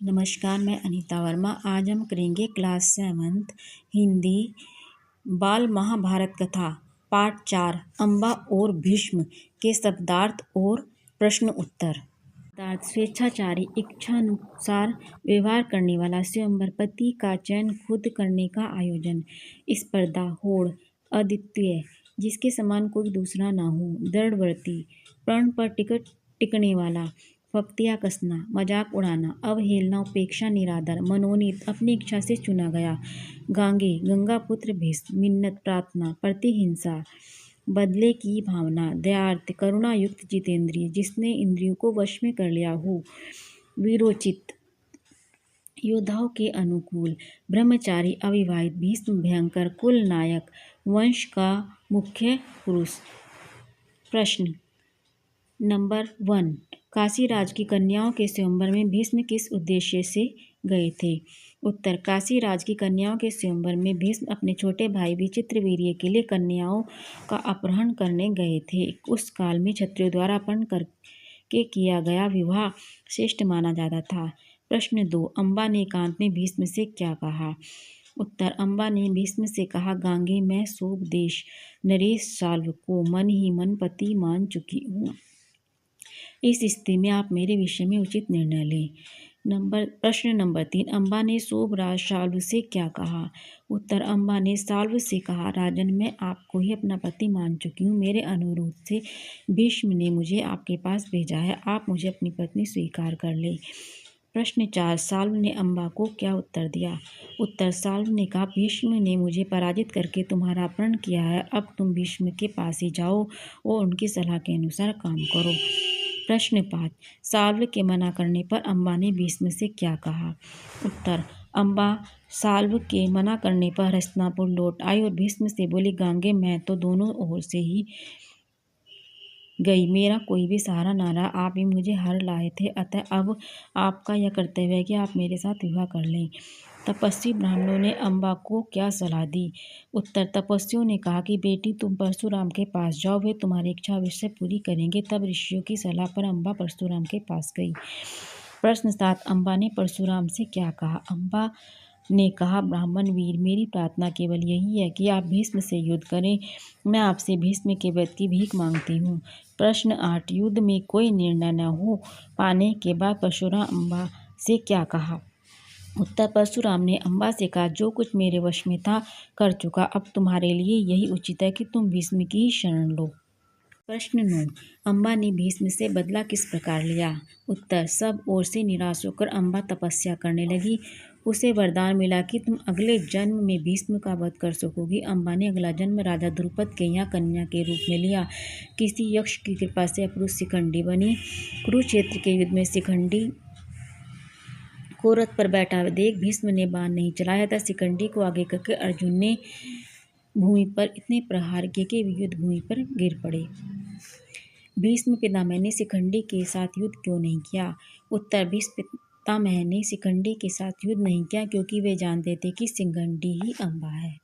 नमस्कार, मैं अनीता वर्मा। आज हम करेंगे क्लास 7th हिंदी बाल महाभारत कथा पाठ 4 अम्बा और भीष्म के शब्दार्थ और प्रश्न उत्तर। शब्दार्थ: स्वेच्छाचारी, इच्छानुसार व्यवहार करने वाला, स्वयंवर, पति का चयन खुद करने का आयोजन, स्पर्धा, होड़, अद्वितीय, जिसके समान कोई दूसरा ना हो, दृढ़व्रती, प्रण पर टिकने वाला, फप्तियाँ कसना, मजाक उड़ाना, अवहेलना, उपेक्षा, निरादर, मनोनीत, अपनी इच्छा से चुना गया, गांगे, गंगा पुत्र भीष्म, मिन्नत, प्रार्थना, प्रतिहिंसा, बदले की भावना, दयार्थ, करुणा युक्त, जितेंद्रिय, जिसने इंद्रियों को वश में कर लिया हो, वीरोचित, योद्धाओं के अनुकूल, ब्रह्मचारी, अविवाहित, भीष्म, भयंकर, कुल नायक, वंश का मुख्य पुरुष। प्रश्न नंबर 1, काशीराज की कन्याओं के स्वयंवर में भीष्म किस उद्देश्य से गए थे? उत्तर: काशीराज की कन्याओं के स्वयंवर में भीष्म अपने छोटे भाई विचित्रवीर्य के लिए कन्याओं का अपहरण करने गए थे। उस काल में क्षत्रियों द्वारा अपहरण करके किया गया विवाह श्रेष्ठ माना जाता था। प्रश्न 2, अम्बा ने एकांत में भीष्म से क्या कहा? उत्तर: अम्बा ने भीष्म से कहा, गांगे, मैं सोपदेश नरेश साल्व को मन ही मन पति मान चुकी हूँ। इस स्थिति में आप मेरे विषय में उचित निर्णय लें। प्रश्न नंबर 3, अम्बा ने सोबराज साल्व से क्या कहा? उत्तर: अम्बा ने साल्व से कहा, राजन, मैं आपको ही अपना पति मान चुकी हूँ। मेरे अनुरोध से भीष्म ने मुझे आपके पास भेजा है। आप मुझे अपनी पत्नी स्वीकार कर ले। प्रश्न 4, साल्व ने अम्बा को क्या उत्तर दिया? उत्तर: साल्व ने कहा, भीष्म ने मुझे पराजित करके तुम्हारा अपहरण किया है। अब तुम भीष्म के पास ही जाओ और उनकी सलाह के अनुसार काम करो। प्रश्न 5, साल्व के मना करने पर अम्बा ने भीष्म से क्या कहा? उत्तर: अम्बा साल्व के मना करने पर हस्तिनापुर लौट आई और भीष्म से बोली, गांगे, मैं तो दोनों ओर से ही गई, मेरा कोई भी सहारा ना रहा। आप ही मुझे हार लाए थे, अतः अब आपका यह कर्तव्य है कि आप मेरे साथ विवाह कर लें। तपस्वी ब्राह्मणों ने अम्बा को क्या सलाह दी? उत्तर: तपस्वियों ने कहा कि बेटी, तुम परशुराम के पास जाओ, वे तुम्हारी इच्छा अवश्य पूरी करेंगे। तब ऋषियों की सलाह पर अम्बा परशुराम के पास गई। प्रश्न 7, अम्बा ने परशुराम से क्या कहा? अम्बा ने कहा, ब्राह्मण वीर, मेरी प्रार्थना केवल यही है कि आप भीष्म से युद्ध करें। मैं आपसे भीष्म के वध की भीख मांगती हूँ। प्रश्न 8, युद्ध में कोई निर्णय न हो पाने के बाद परशुराम अम्बा से क्या कहा? उत्तर: परशुराम ने अम्बा से कहा, जो कुछ मेरे वश में था कर चुका, अब तुम्हारे लिए यही उचित है कि तुम भीष्म की ही शरण लो। प्रश्न 9, अम्बा ने भीष्म से बदला किस प्रकार लिया? उत्तर: सब ओर से निराश होकर अम्बा तपस्या करने लगी। उसे वरदान मिला कि तुम अगले जन्म में भीष्म का वध कर सकोगी। अम्बा ने अगला जन्म राजा द्रुपद के यहाँ कन्या के रूप में लिया। किसी यक्ष की कृपा से अपरुष शिखंडी बनी। कुरुक्षेत्र के युद्ध में शिखंडी को रथ पर बैठा देख भीष्म ने बाण नहीं चलाया था। शिखंडी को आगे करके अर्जुन ने भूमि पर इतने प्रहार किए कि युद्ध भूमि पर गिर पड़े। भीष्म पितामह ने शिखंडी के साथ युद्ध क्यों नहीं किया? उत्तर: भीष्म पितामह ने शिखंडी के साथ युद्ध नहीं किया क्योंकि वे जानते थे कि शिखंडी ही अम्बा है।